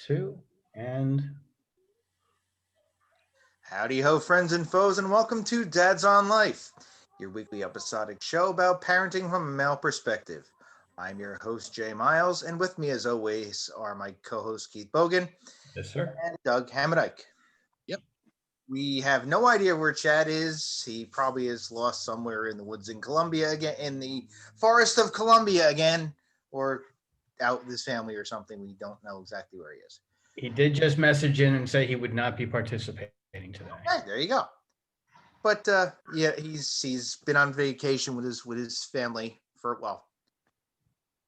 Two, and Howdy ho, friends and foes, and welcome to Dad's on Life, your weekly episodic show about parenting from a male perspective. I'm your host, Jay Miles, and with me, as always, are my co-hosts Keith Bogan yes, sir. and Doug Hamadike. Yep. We have no idea where Chad is. He probably is lost somewhere in the woods in Colombia again, in the forest of Colombia again, or out with his family or something. We don't know exactly where he is. He did just message in and say he would not be participating today. Hey, there you go. But yeah, he's been on vacation with his family for, well,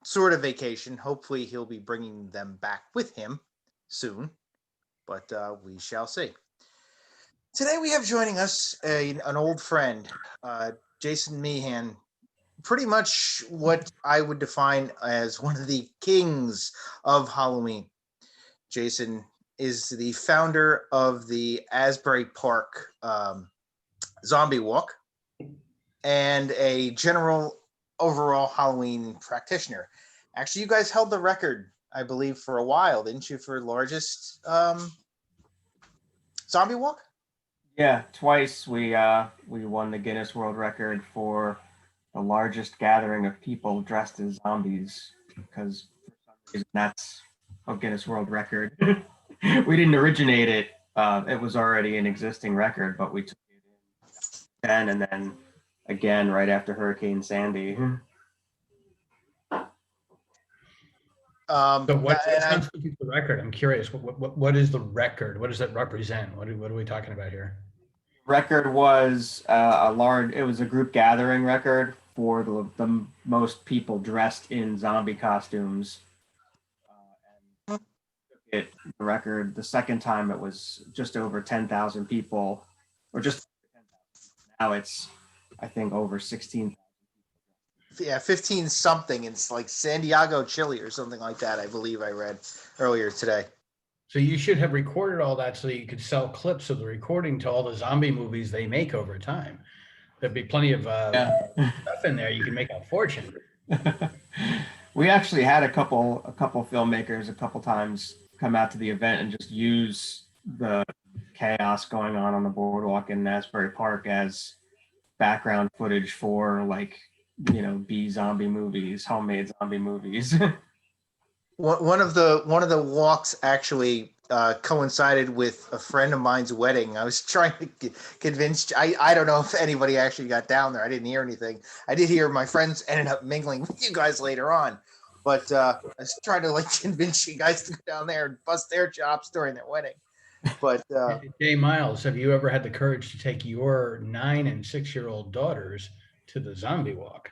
sort of vacation. Hopefully he'll be bringing them back with him soon, but we shall see. Today we have joining us an old friend, Jason Meehan, pretty much what I would define as one of the kings of Halloween. Jason is the founder of the Asbury Park Zombie Walk and a general overall Halloween practitioner. Actually, you guys held the record, I believe, for a while, didn't you, for largest zombie walk? Yeah, twice we won the Guinness World Record for the largest gathering of people dressed as zombies, because for some reason that's a Guinness World Record. We didn't originate it. It was already an existing record, but we took it in then and then again right after Hurricane Sandy. So what constitutes the record? I'm curious. What is the record? What does that represent? What are we talking about here? Record was it was a group gathering record for the most people dressed in zombie costumes. And the record the second time it was just over 10,000 people, or just 10,000. Now it's, I think, over 16,000. Yeah, 15 something. It's like San Diego, Chile or something like that, I believe I read earlier today. So you should have recorded all that so you could sell clips of the recording to all the zombie movies they make over time. There'd be plenty of stuff in there. You can make a fortune. We actually had a couple filmmakers a couple times come out to the event and just use the chaos going on the boardwalk in Asbury Park as background footage for, like, you know, B zombie movies, homemade zombie movies. One of the walks actually coincided with a friend of mine's wedding. I was trying to convince. I don't know if anybody actually got down there. I didn't hear anything. I did hear my friends ended up mingling with you guys later on, but I was trying to convince you guys to go down there and bust their chops during their wedding. But Jay Miles, have you ever had the courage to take your 9 and 6-year-old daughters to the zombie walk?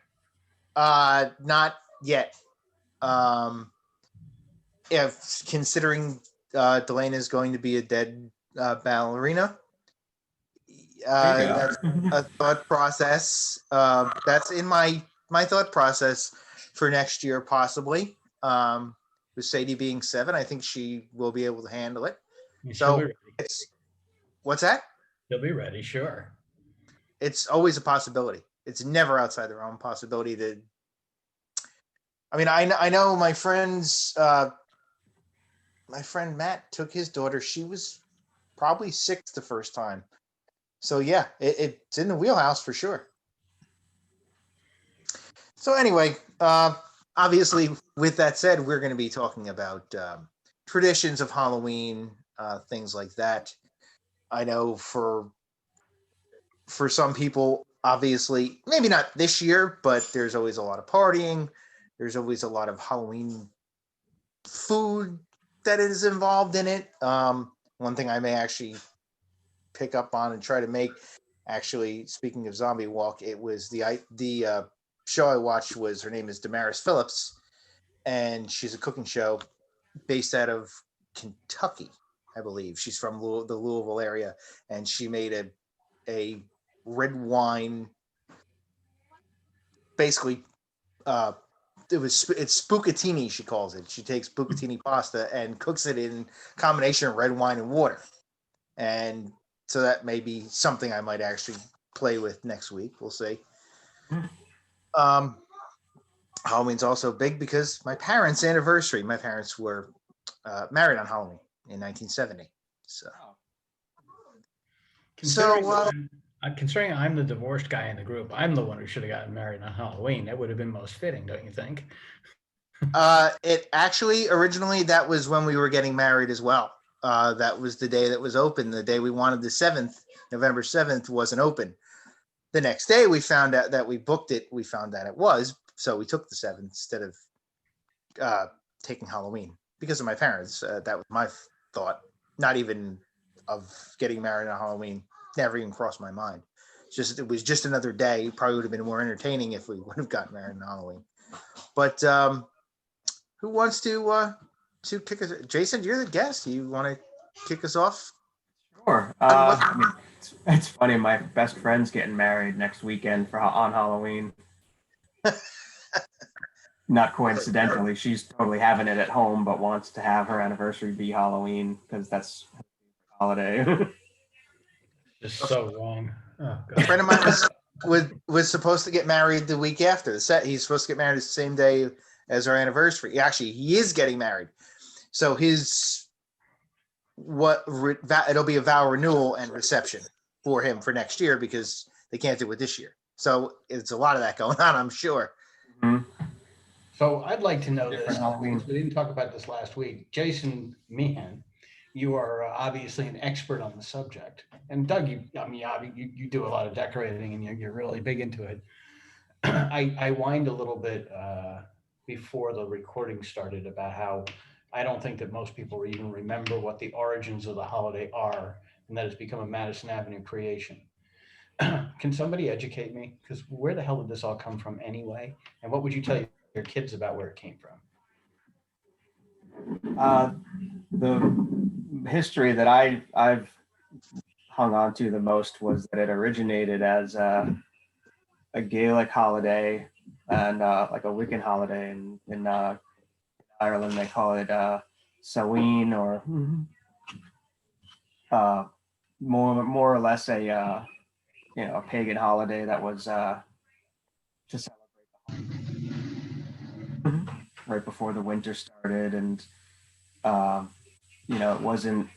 Not yet. Yeah, considering Delana is going to be a dead ballerina, that's a thought process. That's in my thought process for next year, possibly. With Sadie being 7, I think she will be able to handle it. So what's that? She'll be ready, sure. It's always a possibility. It's never outside the realm of possibility to. I mean, I know my friends. My friend Matt took his daughter. She was probably 6 the first time. So yeah, it's in the wheelhouse for sure. So anyway, obviously, with that said, we're going to be talking about traditions of Halloween, things like that. I know for some people, obviously, maybe not this year, but there's always a lot of partying. There's always a lot of Halloween food that is involved in it. One thing I may actually pick up on and try to make, actually, speaking of Zombie Walk, it was the show I watched was, her name is Damaris Phillips, and she's a cooking show based out of Kentucky, I believe. She's from the Louisville area, and she made a red wine, basically, it's spookatini, she calls it. She takes bucatini pasta and cooks it in combination of red wine and water. And so that may be something I might actually play with next week. We'll see. Halloween's also big because my parents' anniversary. My parents were married on Halloween in 1970. So, Considering, so considering I'm the divorced guy in the group, I'm the one who should have gotten married on Halloween. That would have been most fitting, don't you think? it actually originally that was when we were getting married as well. That was the day that was open. The day we wanted the 7th, November 7th, wasn't open. The next day we found out that we booked it. We found out it was, so we took the 7th instead of taking Halloween because of my parents. That was my thought. Not even of getting married on Halloween. Never even crossed my mind. It was just another day. Probably would have been more entertaining if we would have gotten married on Halloween. But who wants to kick us? Jason, you're the guest. You want to kick us off? Sure. I mean, it's funny. My best friend's getting married next weekend on Halloween. Not coincidentally, she's totally having it at home, but wants to have her anniversary be Halloween because that's her holiday. Just so wrong. Oh, A friend of mine was supposed to get married the week after the set. He's supposed to get married the same day as our anniversary. Actually, he is getting married. So it'll be a vow renewal and reception for him for next year because they can't do it this year. So it's a lot of that going on, I'm sure. Mm-hmm. So I'd like to know Different this. Halloween. We didn't talk about this last week. Jason Meehan, you are obviously an expert on the subject. And Doug, you do a lot of decorating and you're really big into it. I whined a little bit before the recording started about how I don't think that most people even remember what the origins of the holiday are, and that it's become a Madison Avenue creation. Can somebody educate me? Because where the hell did this all come from anyway? And what would you tell your kids about where it came from? The history that I've hung on to the most was that it originated as a Gaelic holiday and like a Wiccan holiday in Ireland. They call it Samhain, or more or less a pagan holiday that was to celebrate the right before the winter started, and it wasn't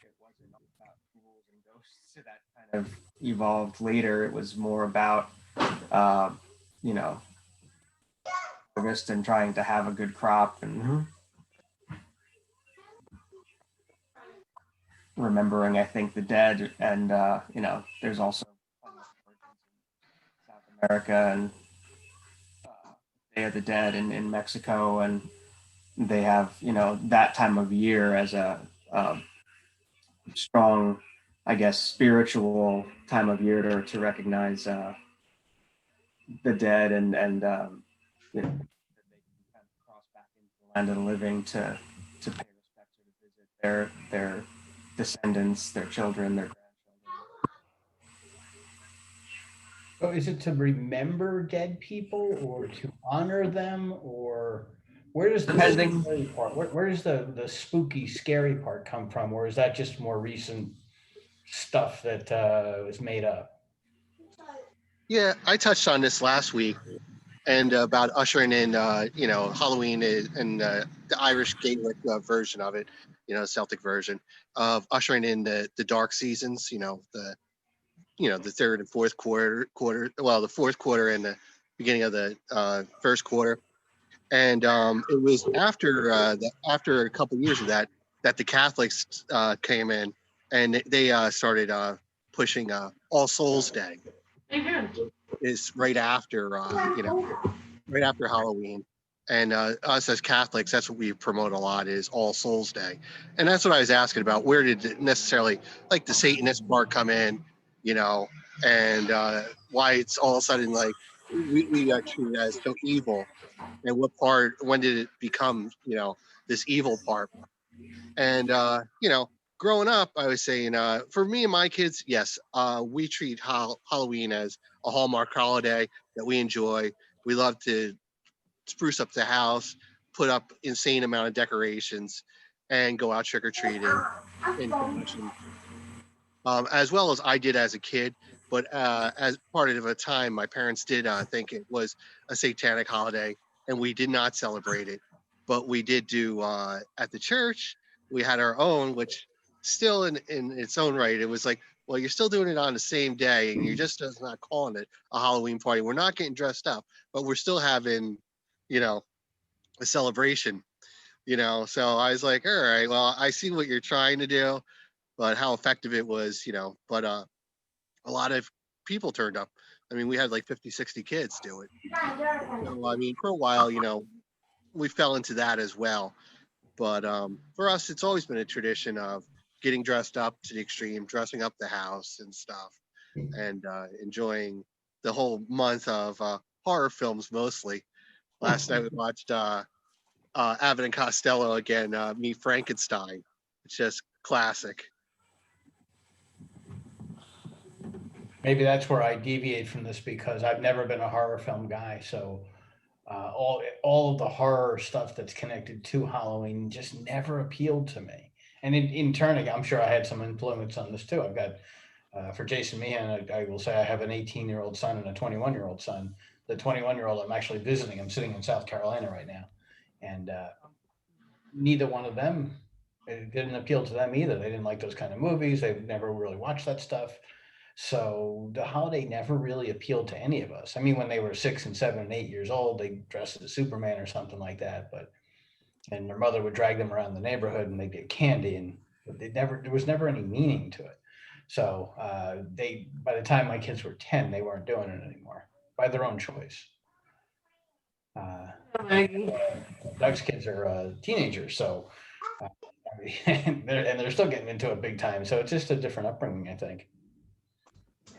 about ghouls and ghosts that kind of evolved later. It was more about harvest and trying to have a good crop and remembering, I think, the dead. And there's also South America and Day of the Dead in Mexico, and they have that time of year as a strong, I guess, spiritual time of year to recognize the dead, and that they can kind of cross back into the land of the living to pay respect or to visit their descendants, their children, their grandchildren. So is it to remember dead people or to honor them, or where does the scary part, where does the spooky, scary part come from? Or is that just more recent stuff that was made up? Yeah, I touched on this last week, and about ushering in, Halloween and the Irish Gaelic version of it, Celtic version of ushering in the dark seasons. The third and fourth quarter. Well, the fourth quarter and the beginning of the first quarter, and it was after after a couple of years of that the Catholics came in and they started pushing All Souls Day. Is right after right after Halloween, and us as Catholics, that's what we promote a lot, is All Souls Day. And that's what I was asking about. Where did it necessarily, like, the Satanist part come in, and why it's all of a sudden like we got treated as so evil, and when did it become this evil part? And growing up, I was saying, for me and my kids, yes, we treat Halloween as a Hallmark holiday that we enjoy. We love to spruce up the house, put up insane amount of decorations, and go out trick-or-treating in convention. As well as I did as a kid, but as part of a time, my parents did think it was a satanic holiday, and we did not celebrate it. but we did do at the church. We had our own, which still in its own right, it was like, well, you're still doing it on the same day, and you're just not calling it a Halloween party. We're not getting dressed up, but we're still having, you know, a celebration. You know, so I was like, all right, well, I see what you're trying to do, but how effective it was, you know, but a lot of people turned up. I mean, we had like 50, 60 kids do it. So, I mean, for a while, you know, we fell into that as well. But for us, it's always been a tradition of getting dressed up to the extreme, dressing up the house and stuff, and enjoying the whole month of horror films mostly. Last night we watched Abbott and Costello again, Meet Frankenstein. It's just classic. Maybe that's where I deviate from this because I've never been a horror film guy. So all of the horror stuff that's connected to Halloween just never appealed to me. And in turn, I'm sure I had some influence on this too. I've got for Jason Meehan, I will say I have an 18-year-old son and a 21-year-old son. The 21-year-old I'm actually visiting. I'm sitting in South Carolina right now, and neither one of them, it didn't appeal to them either. They didn't like those kind of movies. They've never really watched that stuff. So the holiday never really appealed to any of us. I mean, when they were 6 and 7 and 8 years old, they dressed as Superman or something like that. But and their mother would drag them around the neighborhood and they'd get candy, and but there was never any meaning to it. So they by the time my kids were 10, they weren't doing it anymore by their own choice. Uh, Doug's kids are teenagers, so and they're still getting into it big time. So it's just a different upbringing, I think.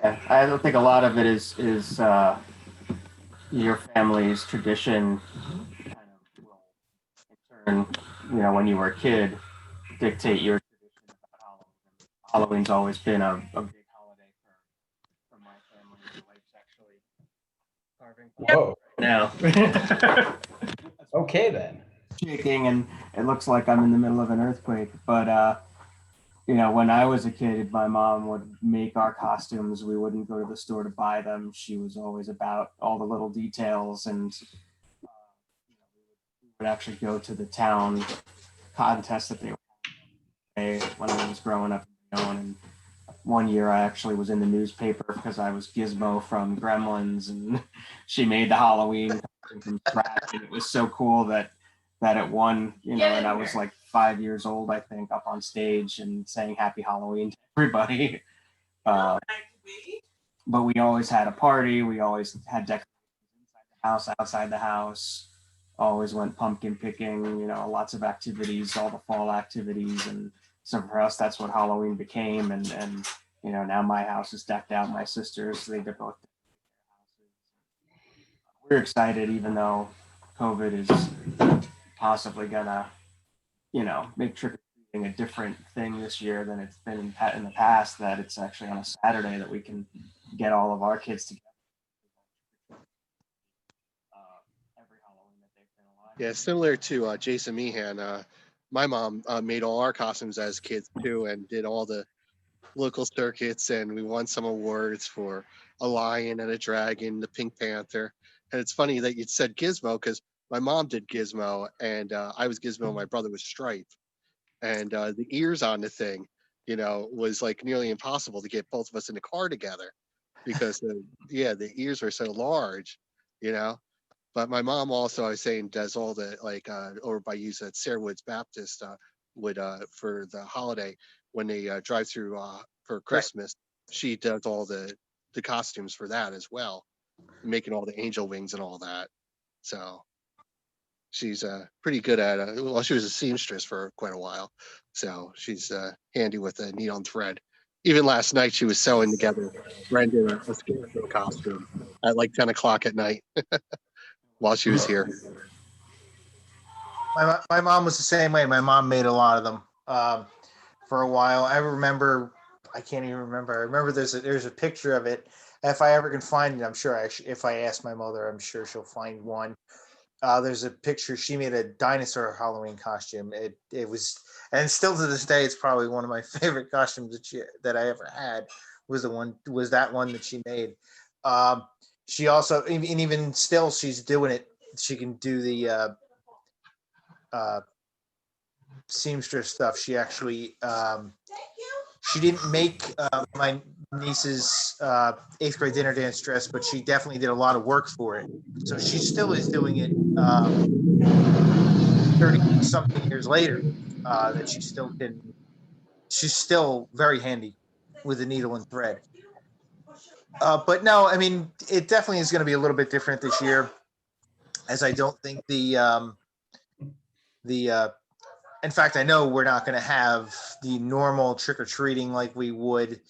Yeah, I don't think a lot of it is your family's tradition kind of will in turn, you know, when you were a kid, dictate your tradition about Halloween. Halloween's always been a big holiday for my family. My wife's actually carving now. Okay, then. Shaking, and it looks like I'm in the middle of an earthquake. But you know, when I was a kid, my mom would make our costumes. We wouldn't go to the store to buy them. She was always about all the little details, and you know, we would actually go to the town contest that they were when I was growing up. And one year I actually was in the newspaper because I was Gizmo from Gremlins, and she made the Halloween costume from scratch, and it was so cool that it won, you know, and I was like 5 years old, I think, up on stage and saying Happy Halloween to everybody. But we always had a party. We always had decorations inside the house, outside the house. Always went pumpkin picking, you know, lots of activities, all the fall activities. And so for us, that's what Halloween became. And you know, now my house is decked out. My sisters, they both houses. We're excited, even though COVID is possibly gonna, you know, make trick or treating a different thing this year than it's been in the past. That it's actually on a Saturday that we can get all of our kids together. Every Halloween that they've been alive. Yeah, similar to Jason Meehan, my mom made all our costumes as kids too, and did all the local circuits, and we won some awards for a lion and a dragon, the Pink Panther. And it's funny that you said Gizmo because my mom did Gizmo, and I was Gizmo. My brother was Stripe, and the ears on the thing, you know, was like nearly impossible to get both of us in the car together because the ears were so large, you know. But my mom also, I was saying, does all the like over by use at Sarah Woods Baptist would for the holiday when they drive through for Christmas. She does all the costumes for that as well, making all the angel wings and all that. So she's pretty good at it. Well, she was a seamstress for quite a while, so she's handy with a needle and thread. Even last night, she was sewing together Brendan a scarecrow costume at like 10 o'clock at night while she was here. My mom was the same way. My mom made a lot of them for a while. I remember, I can't even remember. I remember there's a picture of it. If I ever can find it, I'm sure if I ask my mother, I'm sure she'll find one. There's a picture. She made a dinosaur Halloween costume. It was, and still to this day, it's probably one of my favorite costumes that I ever had. Was that one that she made. She also, and even still, she's doing it. She can do the seamstress stuff. She actually she didn't make my niece's 8th grade dinner dance dress, but she definitely did a lot of work for it. So she still is doing it 30 something years later. That she still can. She's still very handy with the needle and thread. But no, I mean, it definitely is going to be a little bit different this year, as I don't think in fact, I know we're not going to have the normal trick or treating like we would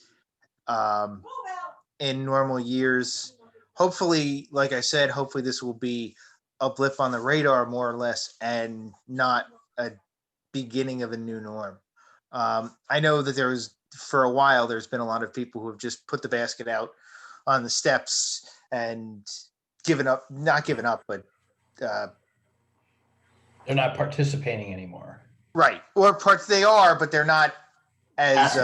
in normal years. Hopefully, like I said, hopefully this will be a blip on the radar more or less, and not a beginning of a new norm. I know that for a while, there's been a lot of people who have just put the basket out on the steps and not given up, but They're not participating anymore. right. Or parts they are, but they're not as,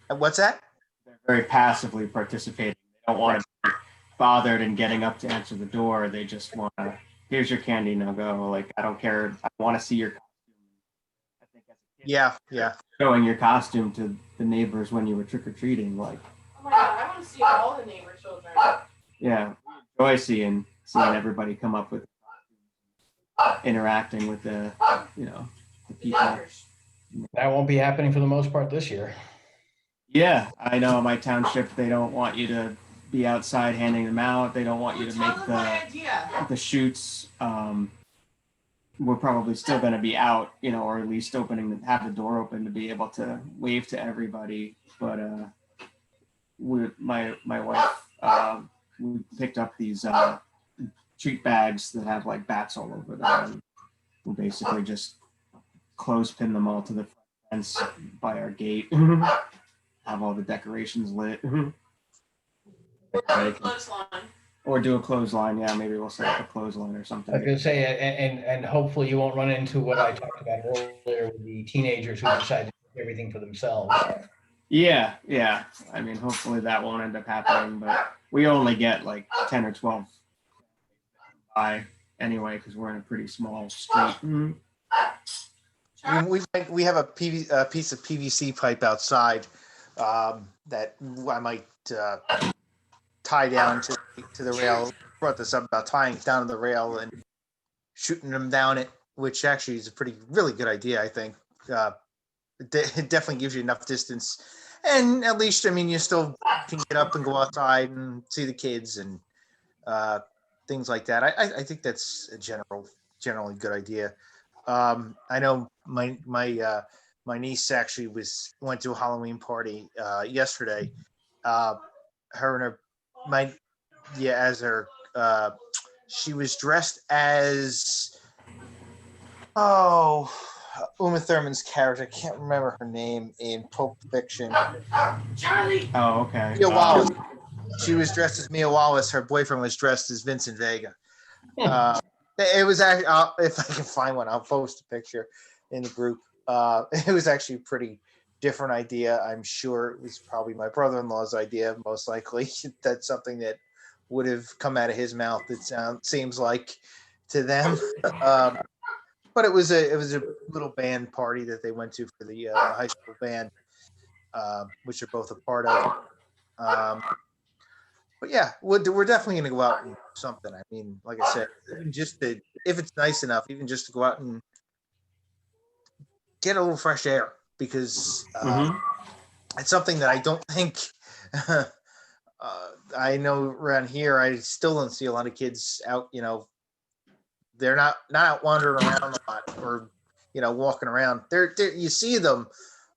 what's that? They're very passively participating. They don't want to be bothered and getting up to answer the door. They just want to, here's your candy, now go. Like, I don't care. I want to see your costume. I think as a kid, Yeah. showing your costume to the neighbors when you were trick-or-treating, like, Oh my God, I want to see all the neighbor children. yeah, enjoy seeing everybody come up with interacting with the people. That won't be happening for the most part this year. Yeah, I know. My township, they don't want you to be outside handing them out. They don't want you to make the shoots. We're probably still going to be out, or at least have the door open to be able to wave to everybody. But my wife, we picked up these treat bags that have like bats all over them. And we'll basically just clothespin them all to the fence by our gate. Have all the decorations lit. Or do a clothesline. Yeah, maybe we'll set up a clothesline or something. I was going to say, and hopefully you won't run into what I talked about earlier with the teenagers who decide to do everything for themselves. Yeah. I mean, hopefully that won't end up happening, but we only get like 10 or 12 by anyway, because we're in a pretty small street. We have a piece of PVC pipe outside that I might tie down to the rail. Brought this up about tying it down to the rail and shooting them down it, which actually is a really good idea, I think. It definitely gives you enough distance, and at least, I mean, you still can get up and go outside and see the kids and things like that. I think that's a generally good idea. I know my niece actually went to a Halloween party yesterday. She was dressed as Uma Thurman's character. I can't remember her name in Pulp Fiction. Charlie. Oh, okay. Mia Wallace. She was dressed as Mia Wallace. Her boyfriend was dressed as Vincent Vega. It was actually, if I can find one, I'll post a picture in the group. It was actually a pretty different idea. I'm sure it was probably my brother-in-law's idea, most likely. That's something that would have come out of his mouth. Seems like to them. But it was a little band party that they went to for the high school band, which they're both a part of. But yeah, we're definitely going to go out and do something. I mean, like I said, if it's nice enough, even just to go out and get a little fresh air, because it's something that I don't think I know around here. I still don't see a lot of kids out. They're not out wandering around a lot, or walking around. They're you see them,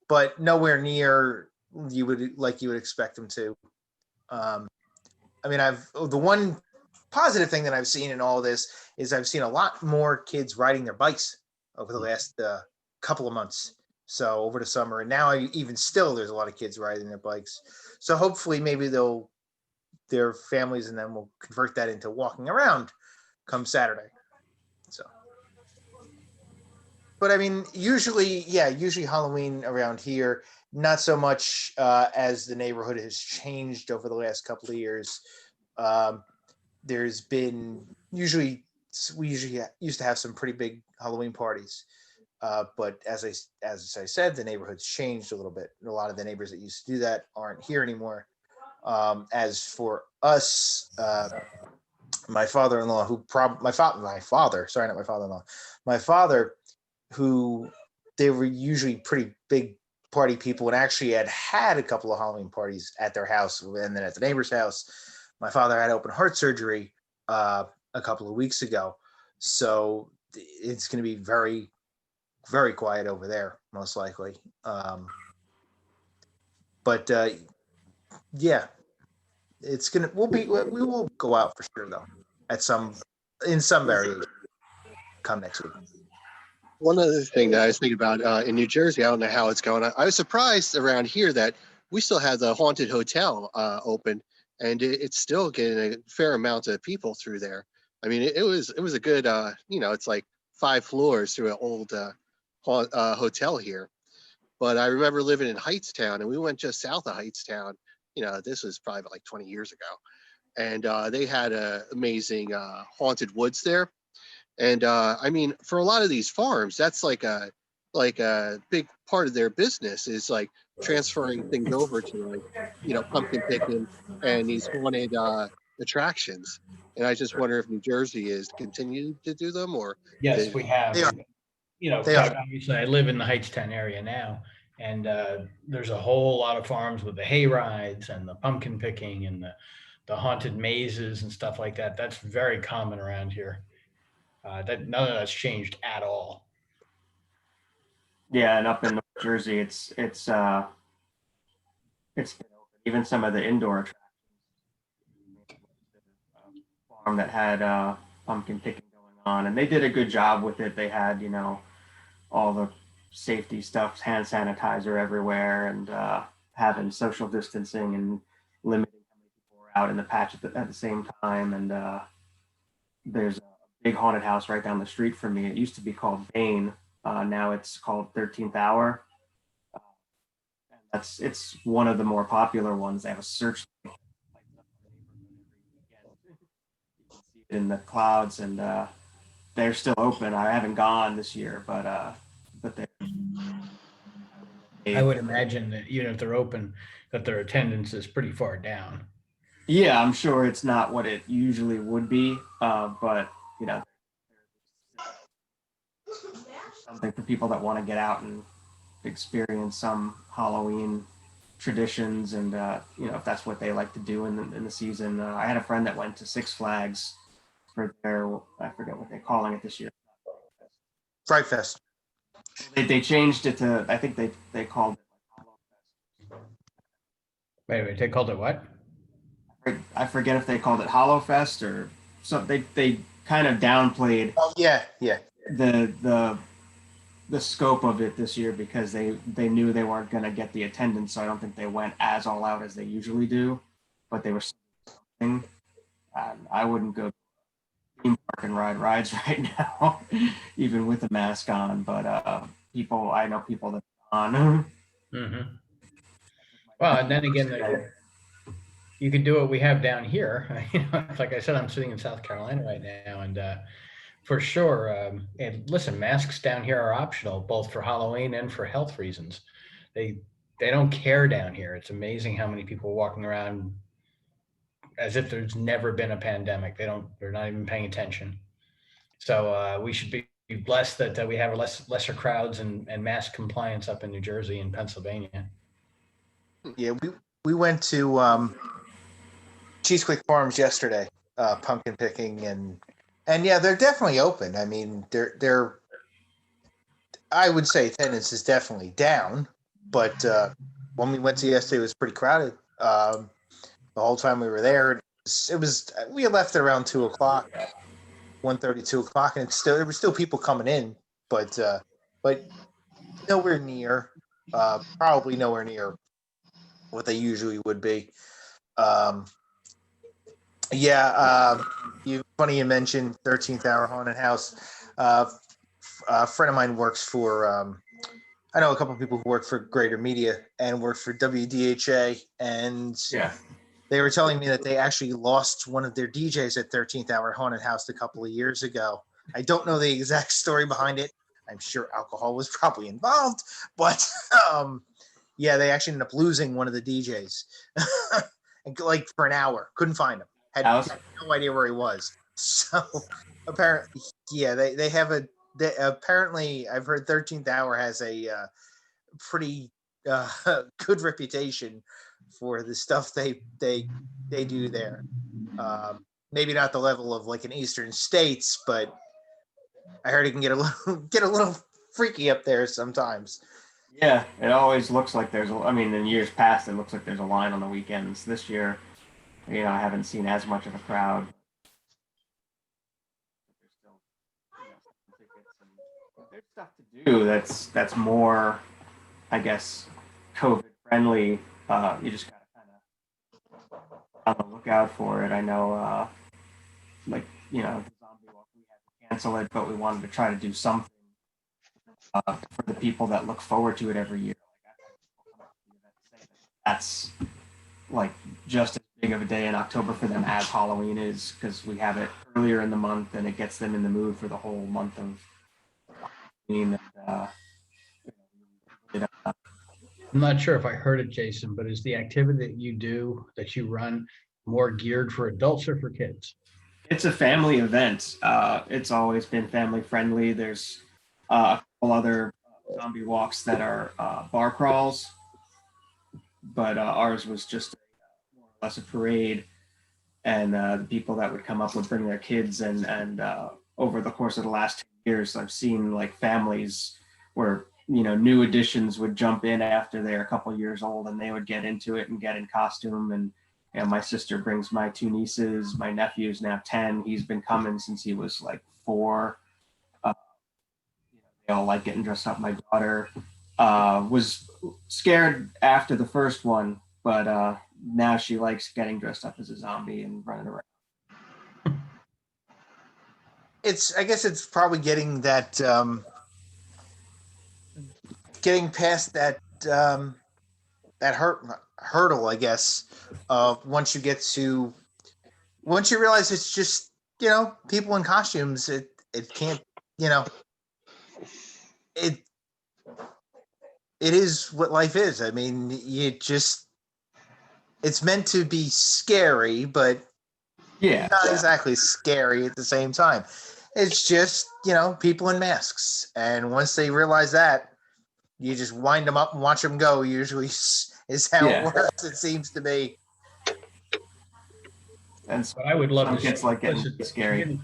but nowhere near you would expect them to. I mean, the one positive thing that I've seen in all this is I've seen a lot more kids riding their bikes over the last couple of months. So over the summer, and now even still, there's a lot of kids riding their bikes. So hopefully, maybe their families and them will convert that into walking around come Saturday. So, but I mean, usually Halloween around here, not so much as the neighborhood has changed over the last couple of years. There's been we usually used to have some pretty big Halloween parties. But as I said, the neighborhood's changed a little bit. A lot of the neighbors that used to do that aren't here anymore. As for us, my father-in-law, my father, sorry, not my father-in-law, my father, who they were usually pretty big party people and actually had a couple of Halloween parties at their house and then at the neighbor's house. My father had open heart surgery a couple of weeks ago, so it's going to be very, very quiet over there, most likely. But yeah, it's gonna. We will go out for sure though, in some variation come next week. One other thing that I was thinking about in New Jersey, I don't know how it's going. I was surprised around here that we still have the haunted hotel open, and it's still getting a fair amount of people through there. I mean, it was a good, it's like 5 floors through an old hotel here. But I remember living in Hightstown, and we went just south of Hightstown. This was probably like 20 years ago, and they had amazing haunted woods there. And I mean, for a lot of these farms, that's like a big part of their business is like transferring things over to pumpkin picking and these haunted attractions. And I just wonder if New Jersey is continuing to do them or Yes, we have. They are. They are. Obviously, I live in the Hightstown area now, and there's a whole lot of farms with the hay rides and the pumpkin picking and the haunted mazes and stuff like that. That's very common around here. That none of that's changed at all. Yeah, and up in North Jersey, it's been open. Even some of the indoor attractions. Farm that had pumpkin picking going on, and they did a good job with it. They had all the safety stuff, hand sanitizer everywhere, and having social distancing and limiting how many people were out in the patch at the same time. And there's a big haunted house right down the street from me. It used to be called Bane. Now it's called 13th Hour. And it's one of the more popular ones. They have a searchlight in the clouds, and they're still open. I haven't gone this year, but they. I would imagine that even if they're open, that their attendance is pretty far down. Yeah, I'm sure it's not what it usually would be, but something for people that want to get out and experience some Halloween traditions, and if that's what they like to do in the season. I had a friend that went to Six Flags for their, I forget what they're calling it this year. Fright Fest. They changed it to, I think they called it Hollow Fest. Wait, they called it what? I forget if they called it Hollow Fest or something. They kind of downplayed. Oh yeah. The scope of it this year because they knew they weren't going to get the attendance, so I don't think they went as all out as they usually do. But they were something. I wouldn't go theme park and ride rides right now, even with a mask on. But I know people that are on. Mm-hmm. Well, and then again, you can do what we have down here. Like I said, I'm sitting in South Carolina right now, and for sure. And listen, masks down here are optional, both for Halloween and for health reasons. They don't care down here. It's amazing how many people are walking around as if there's never been a pandemic. They're not even paying attention. So we should be blessed that we have lesser crowds and mask compliance up in New Jersey and Pennsylvania. Yeah, we went to Cheesequick Farms yesterday, pumpkin picking, and yeah, they're definitely open. I mean, they're I would say attendance is definitely down, but when we went to yesterday, it was pretty crowded. The whole time we were there, we had left at around 2:00, 1:30, 2:00, and there were still people coming in, but nowhere near, probably nowhere near what they usually would be. Funny you mentioned 13th Hour Haunted House. A friend of mine works for, I know a couple of people who work for Greater Media and work for WDHA, and they were telling me that they actually lost one of their DJs at 13th Hour Haunted House a couple of years ago. I don't know the exact story behind it. I'm sure alcohol was probably involved, but yeah, they actually ended up losing one of the DJs, like for an hour. Couldn't find him. Had House. no idea where he was. So apparently, yeah, they have a. They, apparently, I've heard 13th Hour has a pretty uh, good reputation for the stuff they do there. Maybe not the level of like an Eastern States, but I heard it can get a little freaky up there sometimes. Yeah, it always looks like there's. I mean, in years past, it looks like there's a line on the weekends. This year, I haven't seen as much of a crowd. There's still, tickets and there's stuff to do that's more, I guess, COVID friendly. You just gotta kind of on the lookout for it. I know, like the zombie walk, we had to cancel it, but we wanted to try to do something for the people that look forward to it every year. That's like just as big of a day in October for them as Halloween is, because we have it earlier in the month and it gets them in the mood for the whole month of Halloween. I'm not sure if I heard it, Jason, but is the activity that you do, that you run, more geared for adults or for kids? It's a family event. It's always been family friendly. There's a couple other zombie walks that are bar crawls, but ours was just more or less a parade. And the people that would come up would bring their kids, and over the course of the last 2 years, I've seen like families where new additions would jump in after they're a couple years old, and they would get into it and get in costume. And my sister brings my two nieces. My nephew's now 10. He's been coming since he was like 4. They all like getting dressed up. My daughter was scared after the first one, but now she likes getting dressed up as a zombie and running around. I guess it's probably getting that getting past that that hurdle, I guess, once you realize it's just people in costumes. It can't it is what life is. I mean, it's meant to be scary, but not exactly scary at the same time. It's just people in masks, and once they realize that, you just wind them up and watch them go. Usually is how it works. It seems to be. And so But I would love to kids like getting scary.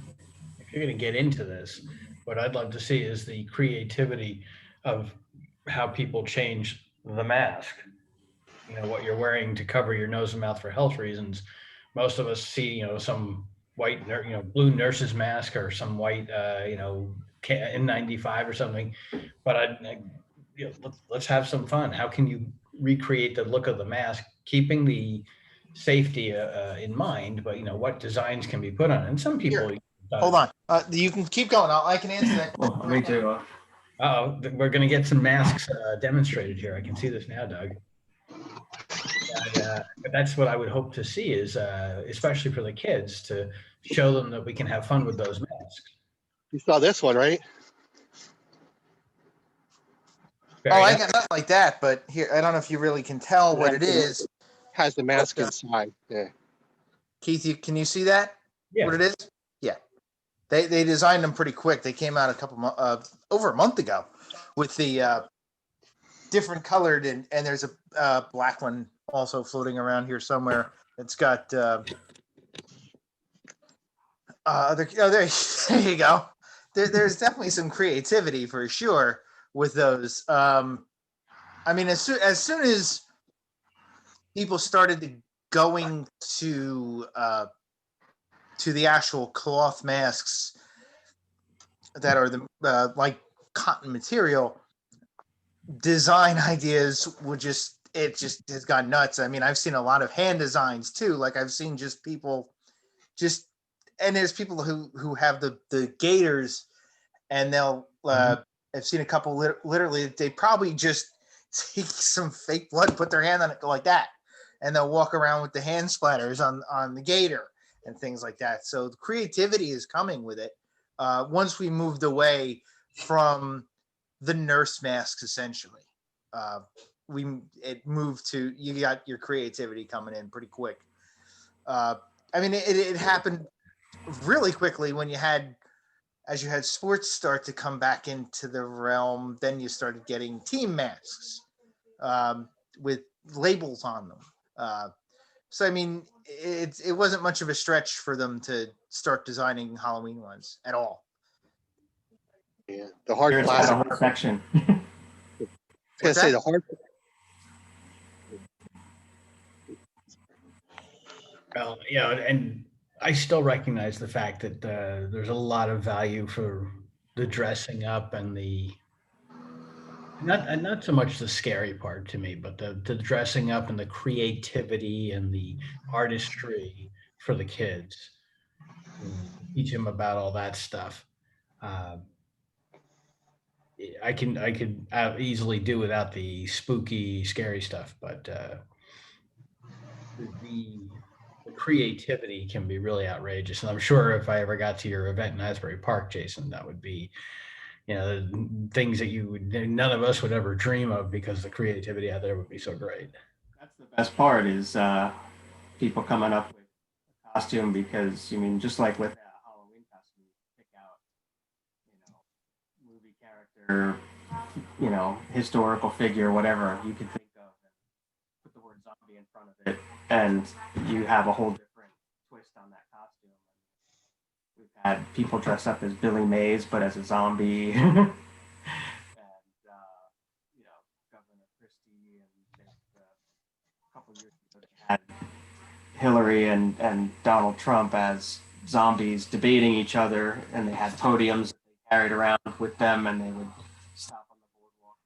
If you're going to get into this, what I'd love to see is the creativity of how people change the mask. What you're wearing to cover your nose and mouth for health reasons. Most of us see, some white, blue nurse's mask or some white, N95 or something. But let's have some fun. How can you recreate the look of the mask, keeping the safety in mind? But what designs can be put on it? And some people. Hold on. You can keep going. I can answer that. Well, me too. We're going to get some masks demonstrated here. I can see this now, Doug. But that's what I would hope to see is, especially for the kids, to show them that we can have fun with those masks. You saw this one, right? I got nothing like that, but here, I don't know if you really can tell what it is. Has the mask inside. Yeah. Keith, can you see that? Yeah. What it is? Yeah. They designed them pretty quick. They came out over a month ago with the different colored, and there's a black one also floating around here somewhere. It's got there you go. There's definitely some creativity for sure with those. I mean, as soon as people started going to the actual cloth masks that are the like cotton material, design ideas would just has gone nuts. I mean, I've seen a lot of hand designs too. Like I've seen just people and there's people who have the gaiters, and they'll I've seen a couple literally they probably just take some fake blood, put their hand on it, go like that, and they'll walk around with the hand splatters on the gaiter and things like that. So the creativity is coming with it, once we moved away from the nurse masks, essentially. It moved to, you got your creativity coming in pretty quick. I mean, it happened really quickly when as you had sports start to come back into the realm, then you started getting team masks with labels on them. So I mean, it wasn't much of a stretch for them to start designing Halloween ones at all. Yeah, the hard Here's had a plastic. whole section. I was gonna What's say that? the hard. Well, yeah, and I still recognize the fact that there's a lot of value for the dressing up and the not so much the scary part to me, but the dressing up and the creativity and the artistry for the kids. Teach them about all that stuff. Uh, I could easily do without the spooky, scary stuff, but the creativity can be really outrageous. And I'm sure if I ever got to your event in Asbury Park, Jason, that would be, things that none of us would ever dream of, because the creativity out there would be so great. That's the best part is people coming up with a costume, because just like with a Halloween costume, you pick out, movie character, historical figure, whatever you could think of, and put the word zombie in front of it, and you have a whole different twist on that costume. We've had people dress up as Billy Mays, but as a zombie. And Governor Christie, and a couple years ago they had Hillary and Donald Trump as zombies debating each other, and they had podiums that they carried around with them, and they would stop on the boardwalk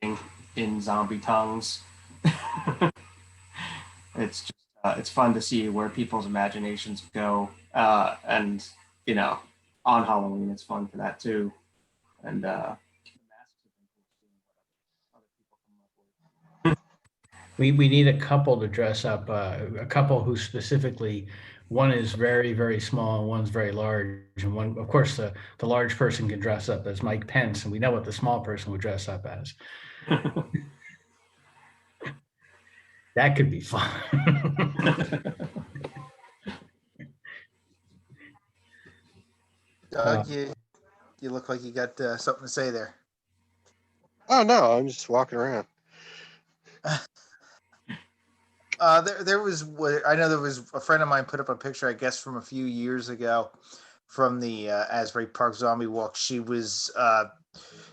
and start debating in zombie tongues. It's just it's fun to see where people's imaginations go, and on Halloween it's fun for that too, and We need a couple to dress up, a couple who specifically, one is very, very small and one's very large. And one, of course, the large person can dress up as Mike Pence, and we know what the small person would dress up as. That could be fun. Doug, you look like you got something to say there. Oh no, I'm just walking around. There was, I know there was a friend of mine put up a picture, I guess, from a few years ago from the Asbury Park Zombie Walk. She was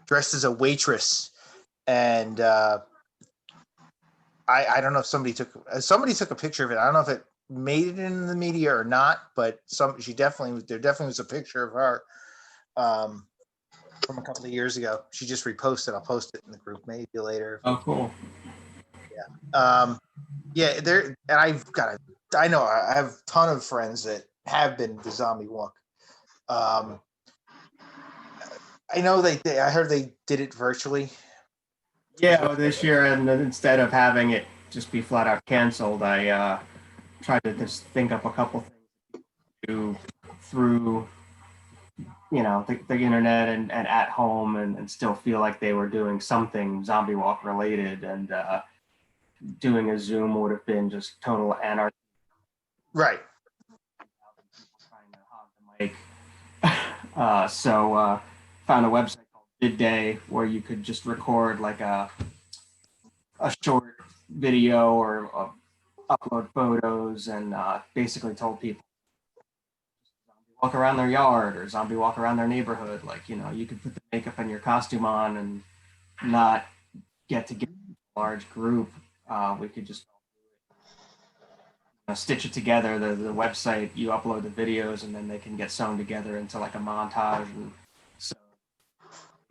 dressed as a waitress, and I don't know if somebody took a picture of it. I don't know if it made it in the media or not, but there definitely was a picture of her from a couple of years ago. She just reposted. I'll post it in the group maybe later. Oh, cool. Yeah, there, and I know I have a ton of friends that have been to Zombie Walk. I know I heard they did it virtually. Yeah, this year, and instead of having it just be flat out canceled, I tried to just think up a couple things to do through the internet and at home, and still feel like they were doing something Zombie Walk related, and doing a Zoom would have been just total anarchy. Right. Trying to hog the mic. So found a website called Day where you could just record like a short video or upload photos, and basically told people zombie walk around their yard or zombie walk around their neighborhood. Like, you could put the makeup and your costume on and not get together in a large group. We could just stitch it together. The website, you upload the videos, and then they can get sewn together into like a montage. And so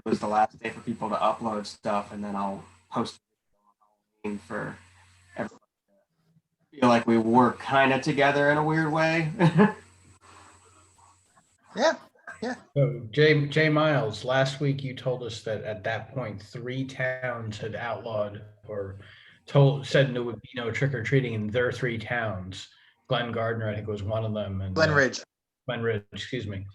it was the last day for people to upload stuff, and then I'll post it on Halloween for everybody to feel like we work kind of together in a weird way. Yeah. So Jay Miles, last week you told us that at that point 3 towns had outlawed or said there would be no trick or treating in their 3 towns. Glen Gardner, I think, was one of them, and Glen Ridge. Glen Ridge, excuse me.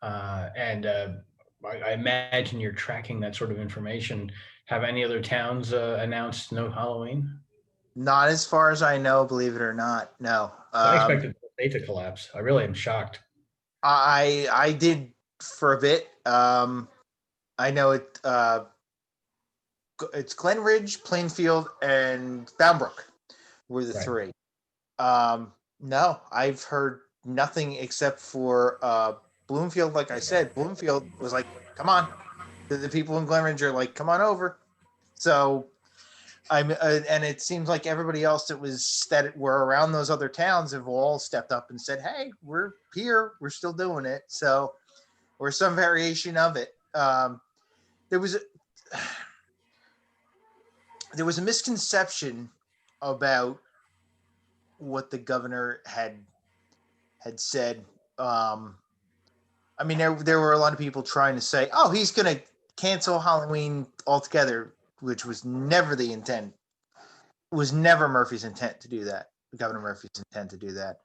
I imagine you're tracking that sort of information. Have any other towns announced no Halloween? Not as far as I know, believe it or not. No. I expected the state to collapse. I really am shocked. I did for a bit. I know it's Glen Ridge, Plainfield, and Boundbrook were the Right. three. No, I've heard nothing except for Bloomfield. Like I said, Bloomfield was like, "Come on." The people in Glen Ridge are like, "Come on over." So and it seems like everybody else that were around those other towns have all stepped up and said, "Hey, we're here. We're still doing it." So, or some variation of it. There was a misconception about what the governor had said. I mean, there were a lot of people trying to say, "Oh, he's going to cancel Halloween altogether," which was never the intent. It was never Murphy's intent to do that. Governor Murphy's intent to do that.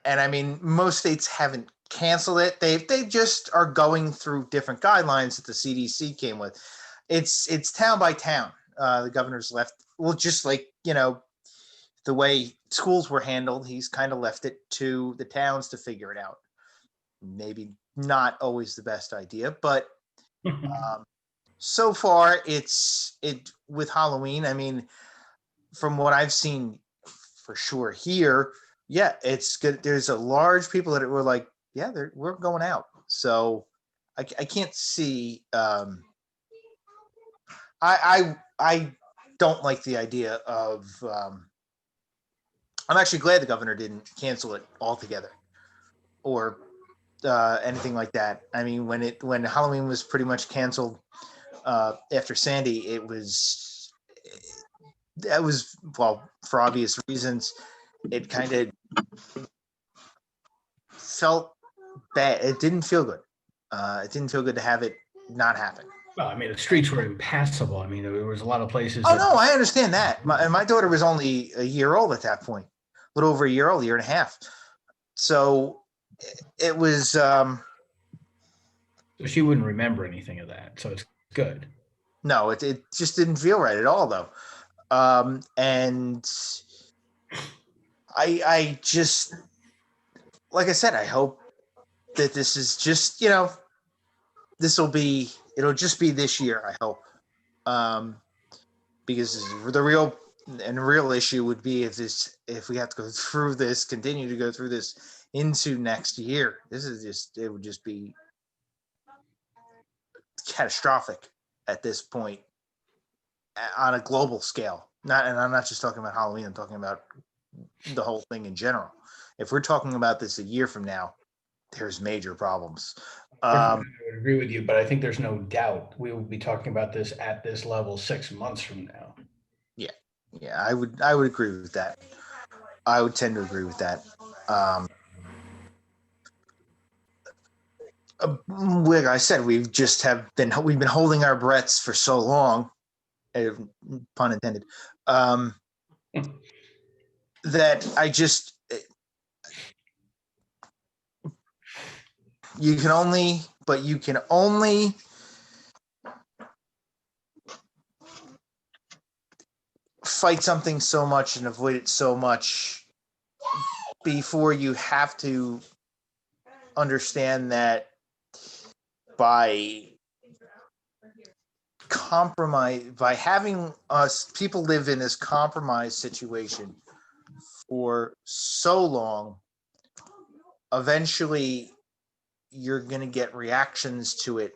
And I mean, most states haven't canceled it. They just are going through different guidelines that the CDC came with. It's town by town. The governor's left. Well, just like the way schools were handled, he's kind of left it to the towns to figure it out. Maybe not always the best idea, but so far it with Halloween. I mean, from what I've seen, for sure here, yeah, it's good. There's a large people that were like, yeah, we're going out. So I can't see. I don't like the idea of. I'm actually glad the governor didn't cancel it altogether, or anything like that. I mean, when Halloween was pretty much canceled after Sandy, that was, well, for obvious reasons. It kind of felt bad. It didn't feel good. It didn't feel good to have it not happen. Well, I mean, the streets were impassable. I mean, there was a lot of places. Oh no, I understand that. My daughter was only a year old at that point, a little over a year old, year and a half. So it was. So she wouldn't remember anything of that. So it's good. No, it just didn't feel right at all, though. And I just, like I said, I hope that this is just, it'll just be this year, I hope. Because the real issue would be if we have to go through this, continue to go through this into next year. It would just be catastrophic at this point on a global scale. And I'm not just talking about Halloween, I'm talking about the whole thing in general. If we're talking about this a year from now, there's major problems. I would agree with you, but I think there's no doubt we will be talking about this at this level 6 months from now. Yeah, I would agree with that. I would tend to agree with that. Like I said, we've been holding our breaths for so long, pun intended, that you can only fight something so much and avoid it so much before you have to understand that by having people live in this compromised situation for so long, eventually you're going to get reactions to it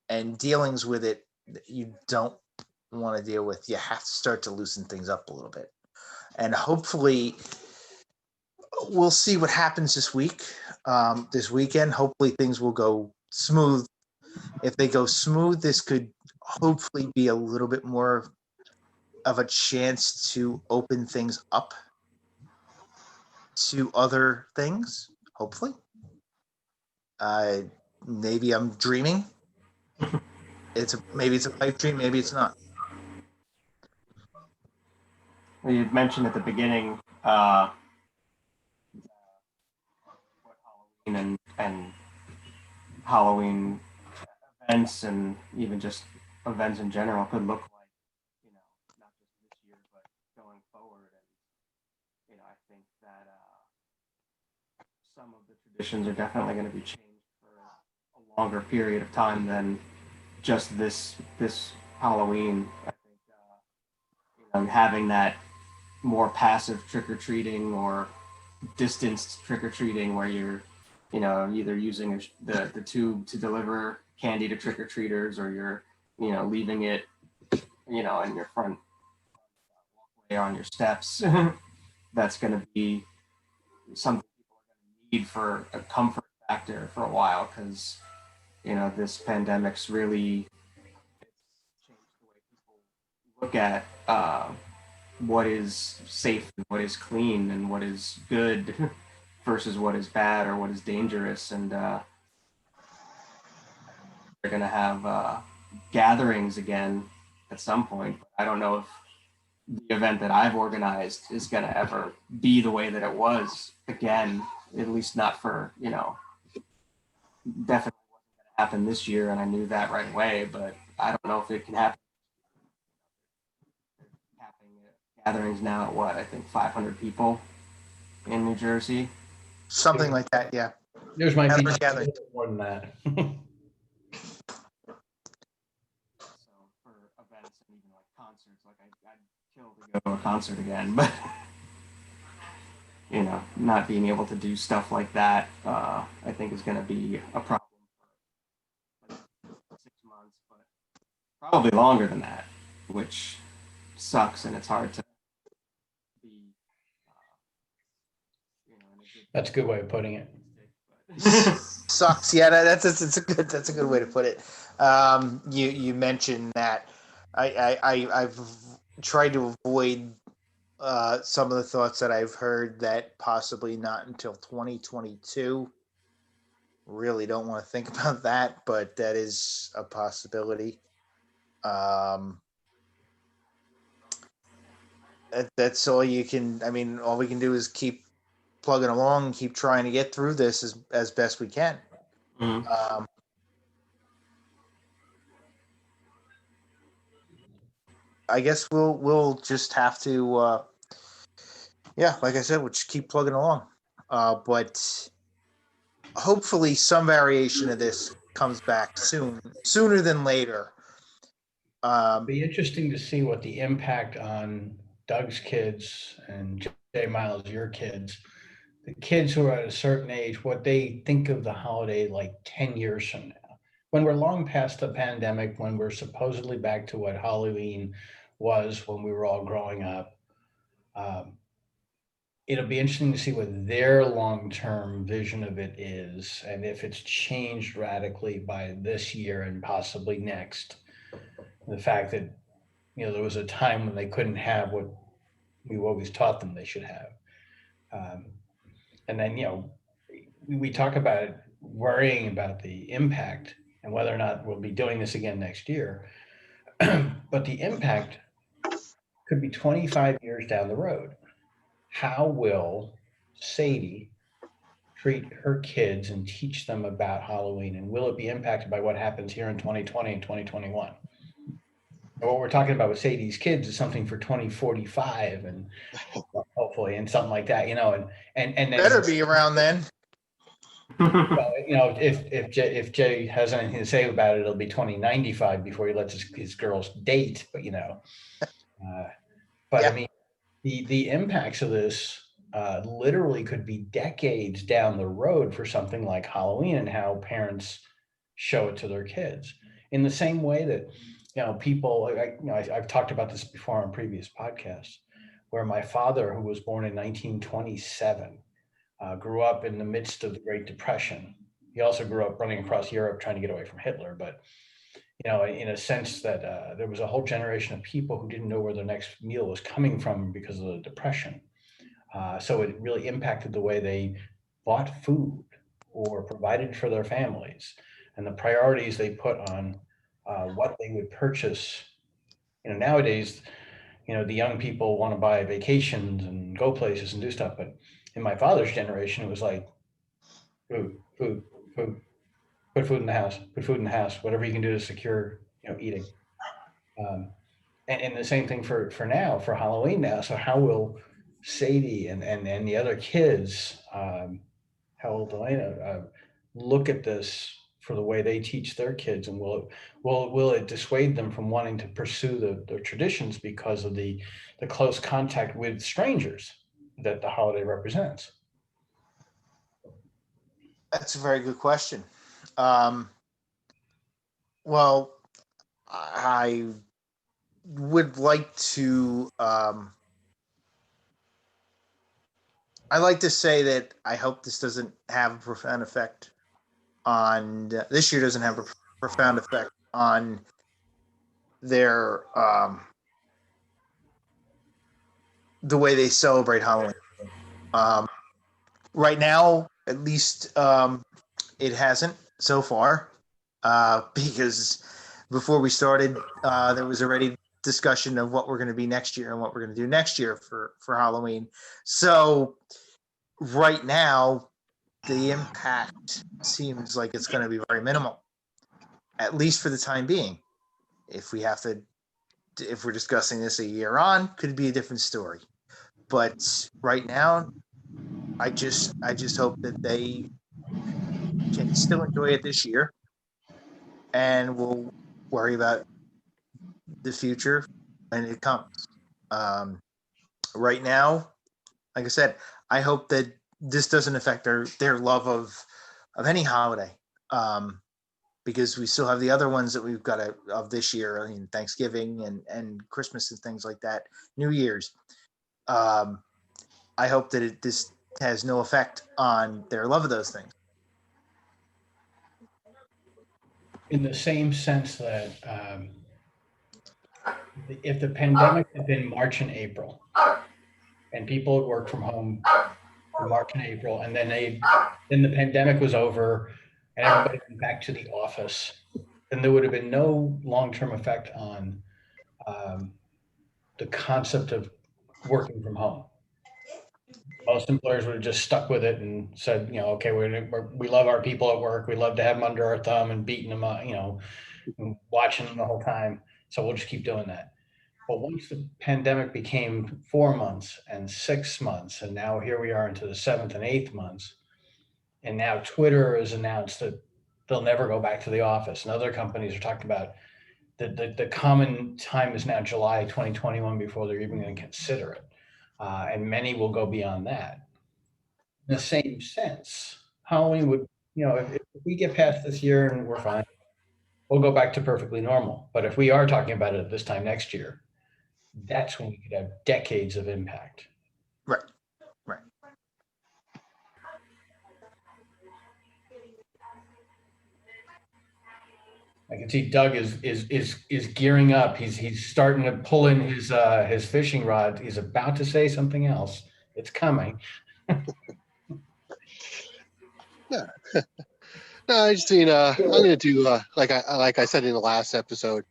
and dealings with it that you don't want to deal with. You have to start to loosen things up a little bit. And hopefully we'll see what happens this weekend. Hopefully things will go smooth. If they go smooth, this could hopefully be a little bit more of a chance to open things up to other things, hopefully. Maybe I'm dreaming. Maybe it's a pipe dream, maybe it's not. Well, you mentioned at the beginning what Halloween and Halloween events and even just events in general could look like, not just this year, but going forward. And, I think that some of the traditions are definitely going to be changed for a longer period of time than just this Halloween. I think having that more passive trick or treating or distanced trick or treating where you're either using the tube to deliver candy to trick or treaters, or you're leaving it in your front walkway on your steps. That's going to be something people are going to need for a comfort factor for a while, because this pandemic's really changed the way people look at what is safe and what is clean and what is good versus what is bad or what is dangerous. And they're going to have gatherings again at some point. I don't know if the event that I've organized is going to ever be the way that it was again, at least not for, definitely wasn't going to happen this year. And I knew that right away, but I don't know if it can happen. Gatherings now at what, I think 500 people in New Jersey. Something like that, yeah. There's might be Gathering. more than that. So for events and even like concerts, like I'd kill to go to a concert again, but not being able to do stuff like that, I think is going to be a problem for like 6 months, but probably longer than that, which sucks, and it's hard to be, That's a good way of putting it. Sucks. Yeah, that's a good way to put it. You mentioned that I've tried to avoid some of the thoughts that I've heard that possibly not until 2022. Really don't want to think about that, but that is a possibility. That's all you can. I mean, all we can do is keep plugging along, keep trying to get through this as best we can. Mm-hmm. I guess we'll just have to, yeah, like I said, we'll just keep plugging along. But hopefully, some variation of this comes back sooner than later. It'd be interesting to see what the impact on Doug's kids and Jay Miles, your kids, the kids who are at a certain age, what they think of the holiday like 10 years from now. When we're long past the pandemic, when we're supposedly back to what Halloween was when we were all growing up, um, it'll be interesting to see what their long-term vision of it is, and if it's changed radically by this year and possibly next. The fact that there was a time when they couldn't have what we always taught them they should have. Um, and then, we talk about it, worrying about the impact and whether or not we'll be doing this again next year. But the impact could be 25 years down the road. How will Sadie treat her kids and teach them about Halloween? And will it be impacted by what happens here in 2020 and 2021? And what we're talking about with Sadie's kids is something for 2045 and hopefully, and something like that, and then, Better be around then. well, if Jay has anything to say about it, it'll be 2095 before he lets his girls date. But but Yeah. I mean, the impacts of this literally could be decades down the road for something like Halloween, and how parents show it to their kids. In the same way that people, I've talked about this before on previous podcasts, where my father, who was born in 1927, grew up in the midst of the Great Depression. He also grew up running across Europe trying to get away from Hitler, but in a sense that there was a whole generation of people who didn't know where their next meal was coming from because of the Depression. So it really impacted the way they bought food or provided for their families, and the priorities they put on what they would purchase. Nowadays, the young people want to buy vacations and go places and do stuff, but in my father's generation, it was like food, food. Put food in the house. Put food in the house. Whatever you can do to secure, eating. Um, and the same thing for now, for Halloween now. So how will Sadie and the other kids, how will Delana look at this for the way they teach their kids, and will it dissuade them from wanting to pursue the traditions because of the close contact with strangers that the holiday represents? That's a very good question. Um, well, I would like to. I like to say that I hope this doesn't have a profound effect on this year. Doesn't have a profound effect on their the way they celebrate Halloween. Um, right now, at least, it hasn't so far, because before we started, there was already discussion of what we're going to be next year and what we're going to do next year for Halloween. So right now, the impact seems like it's going to be very minimal, at least for the time being. If we're discussing this a year on, could be a different story. But right now, I just hope that they can still enjoy it this year, and we'll worry about the future when it comes. Um, right now, like I said, I hope that this doesn't affect their love of any holiday, because we still have the other ones that we've got of this year. I mean, Thanksgiving and Christmas and things like that, New Year's. Um, I hope that this has no effect on their love of those things. In the same sense that if the pandemic had been March and April, and people had worked from home in March and April, and then the pandemic was over, and everybody went back to the office, then there would have been no long-term effect on um, the concept of working from home. Most employers would have just stuck with it and said, okay, we love our people at work. We love to have them under our thumb and beating them up, and watching them the whole time. So we'll just keep doing that. But once the pandemic became 4 months and 6 months, and now here we are into the 7th and 8th months, and now Twitter has announced that they'll never go back to the office, and other companies are talking about the common time is now July 2021 before they're even going to consider it, and many will go beyond that. In the same sense, Halloween would, if we get past this year and we're fine, we'll go back to perfectly normal. But if we are talking about it at this time next year, that's when we could have decades of impact. Right. Right. I can see Doug is gearing up. He's starting to pull in his fishing rod. He's about to say something else. It's coming. Yeah. No, I just I'm gonna do like I said in the last episode,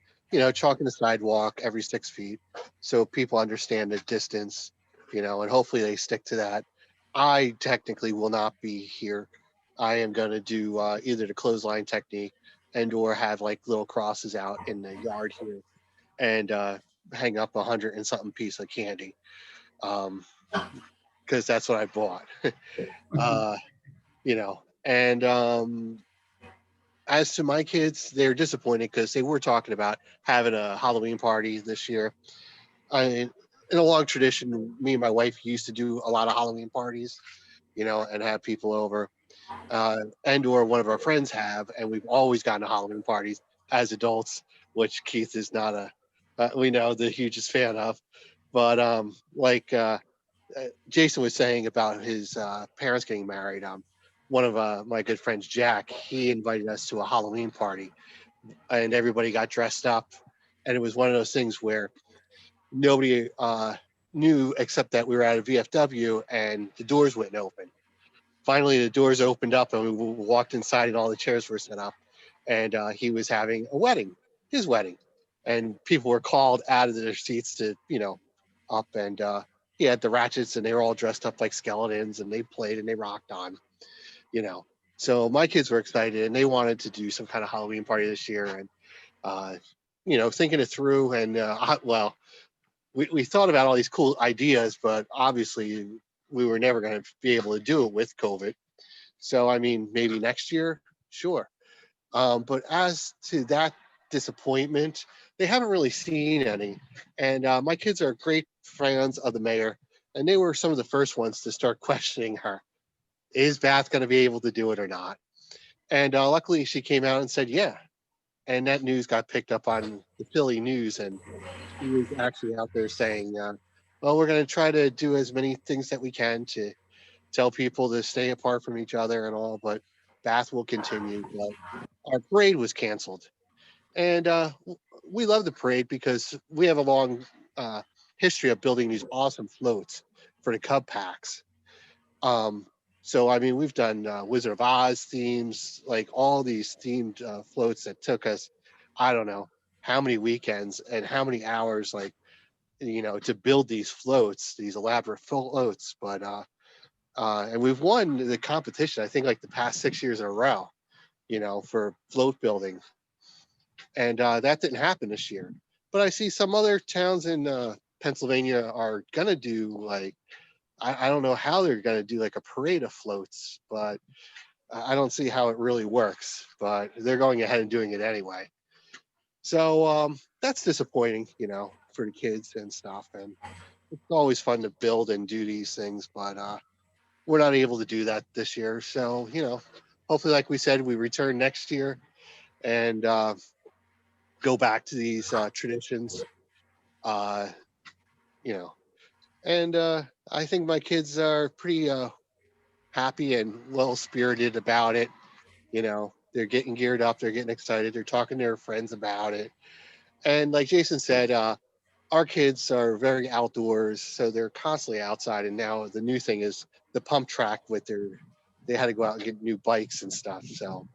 chalking the sidewalk every 6 feet, so people understand the distance, and hopefully they stick to that. I technically will not be here. I am gonna do either the clothesline technique or have like little crosses out in the yard here, and hang up 100 and something piece of candy, because that's what I bought. And as to my kids, they're disappointed because they were talking about having a Halloween party this year. In a long tradition, me and my wife used to do a lot of Halloween parties, and have people over, or one of our friends have, and we've always gone to Halloween parties as adults, which Keith is not we know, the hugest fan of. But like Jason was saying about his parents getting married, one of my good friends, Jack, he invited us to a Halloween party, and everybody got dressed up, and it was one of those things where nobody knew except that we were at a VFW and the doors wouldn't open. Finally, the doors opened up and we walked inside and all the chairs were set up, and he was having a wedding, his wedding, and people were called out of their seats to, up, and he had the ratchets and they were all dressed up like skeletons and they played and they rocked on, So my kids were excited and they wanted to do some kind of Halloween party this year. And, thinking it through and, well, we thought about all these cool ideas, but obviously we were never going to be able to do it with COVID. So, I mean, maybe next year, sure. But as to that disappointment, they haven't really seen any. And my kids are great fans of the mayor, and they were some of the first ones to start questioning her. Is Bath going to be able to do it or not? And luckily, she came out and said, yeah. And that news got picked up on the Philly news, and she was actually out there saying, well, we're going to try to do as many things that we can to tell people to stay apart from each other and all, but Bath will continue. But our parade was canceled. And we love the parade because we have a long history of building these awesome floats for the Cub packs. So, I mean, we've done Wizard of Oz themes, like all these themed floats that took us, I don't know, how many weekends and how many hours, like, to build these floats, these elaborate floats. But, and we've won the competition, I think, like the past 6 years in a row, for float building. And that didn't happen this year. But I see some other towns in Pennsylvania are going to do like, I don't know how they're going to do like a parade of floats, but I don't see how it really works. But they're going ahead and doing it anyway. So that's disappointing, for the kids and stuff. And it's always fun to build and do these things, but we're not able to do that this year. So, hopefully, like we said, we return next year and go back to these traditions. Uh, you know, and I think my kids are pretty happy and well spirited about it. They're getting geared up, they're getting excited, they're talking to their friends about it. And like Jason said, our kids are very outdoors, so they're constantly outside. And now the new thing is the pump track they had to go out and get new bikes and stuff. So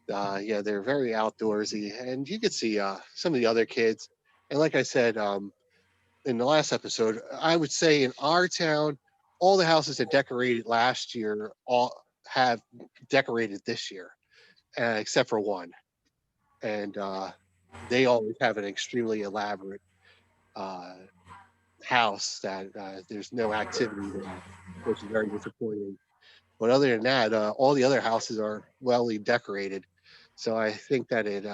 yeah, they're very outdoorsy, and you could see some of the other kids. And like I said, in the last episode, I would say in our town, all the houses that decorated last year all have decorated this year, except for one. And they always have an extremely elaborate uh, house that there's no activity there, which is very disappointing. But other than that, all the other houses are well decorated. So I think that it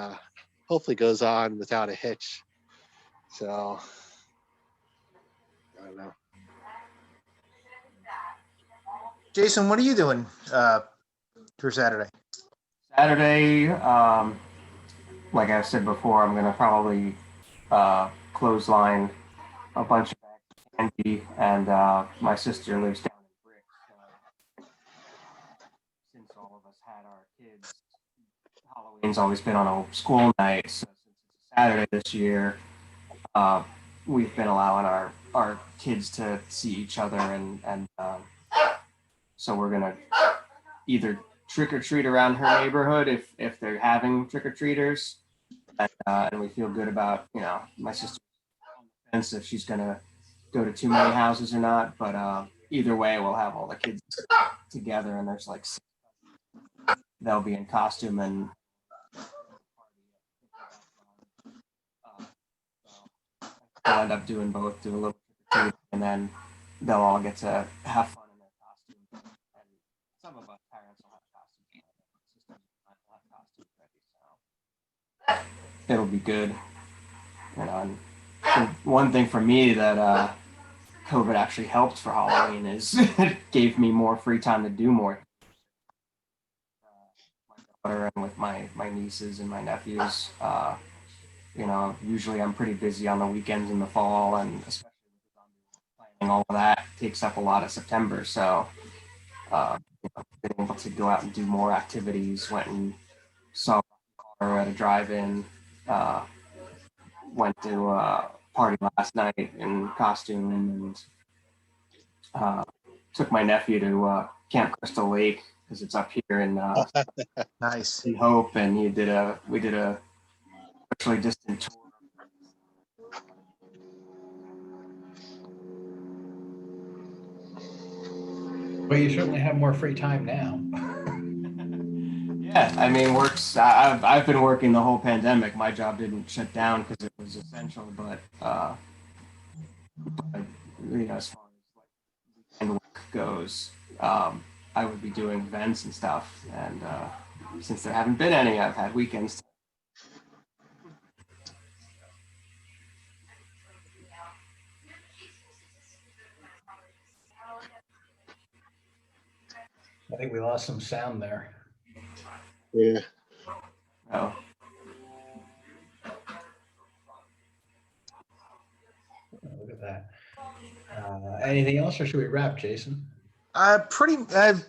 hopefully goes on without a hitch. So I don't know. Jason, what are you doing for Saturday? Saturday, like I said before, I'm gonna probably clothesline a bunch of candy, and my sister lives down in Brick. So since all of us had our kids, Halloween's always been on a school night. So since it's a Saturday this year, we've been allowing our kids to see each other, and so we're gonna either trick or treat around her neighborhood if they're having trick or treaters, and we feel good about my sister on the fence if she's gonna go to too many houses or not. But either way, we'll have all the kids together, and there's like they'll be in costume and. We'll end up doing both, do a little trick or treat, and then they'll all get to have fun in their costumes. And some of us parents will have costumes, sisters will have costumes ready, so it'll be good. And one thing for me that COVID actually helped for Halloween is it gave me more free time to do more. My daughter and with my nieces and my nephews. Usually I'm pretty busy on the weekends in the fall, and especially with planning all of that takes up a lot of September. So, being able to go out and do more activities, went and saw her at a drive-in, went to a party last night in costume, and took my nephew to Camp Crystal Lake because it's up here Nice. in Hope, and we did a virtually distant tour. Well, you certainly have more free time now. Yeah, I mean, I've been working the whole pandemic. My job didn't shut down because it was essential, but as far as like weekend work goes, I would be doing events and stuff. And since there haven't been any, I've had weekends. I think we lost some sound there. Yeah. Oh, Look at that. Anything else, or should we wrap, Jason?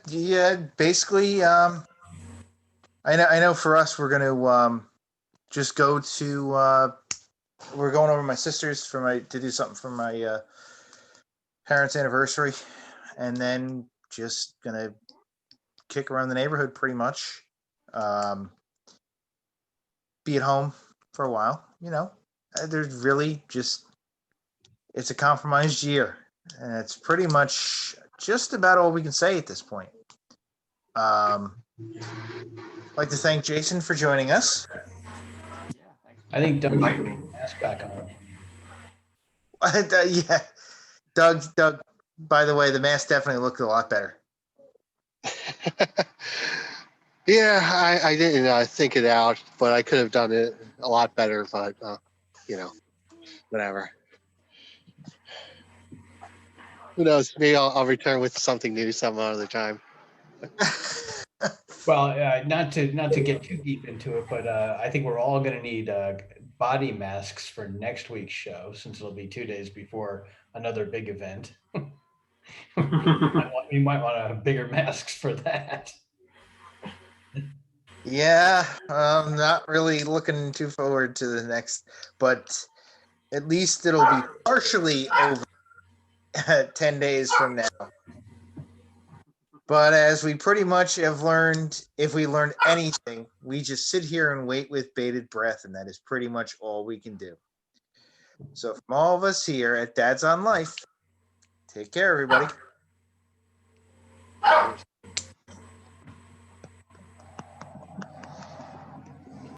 Yeah, basically, I know for us, we're going to just go to, we're going over to my sister's to do something for my parents' anniversary, and then just going to kick around the neighborhood pretty much. Be at home for a while, there's really just, it's a compromised year, and it's pretty much just about all we can say at this point. I'd like to thank Jason for joining us. I think Doug Invite put me. the mask back on. Yeah, Doug. By the way, the mask definitely looked a lot better. Yeah, I didn't think it out, but I could have done it a lot better. But whatever. Who knows? Maybe I'll return with something new some other time. Well, not to get too deep into it, but I think we're all going to need body masks for next week's show, since it'll be 2 days before another big event. We might want to have bigger masks for that. Yeah, I'm not really looking too forward to the next, but at least it'll be partially over 10 days from now. But as we pretty much have learned, if we learned anything, we just sit here and wait with bated breath, and that is pretty much all we can do. So from all of us here at Dad's on Life, take care, everybody.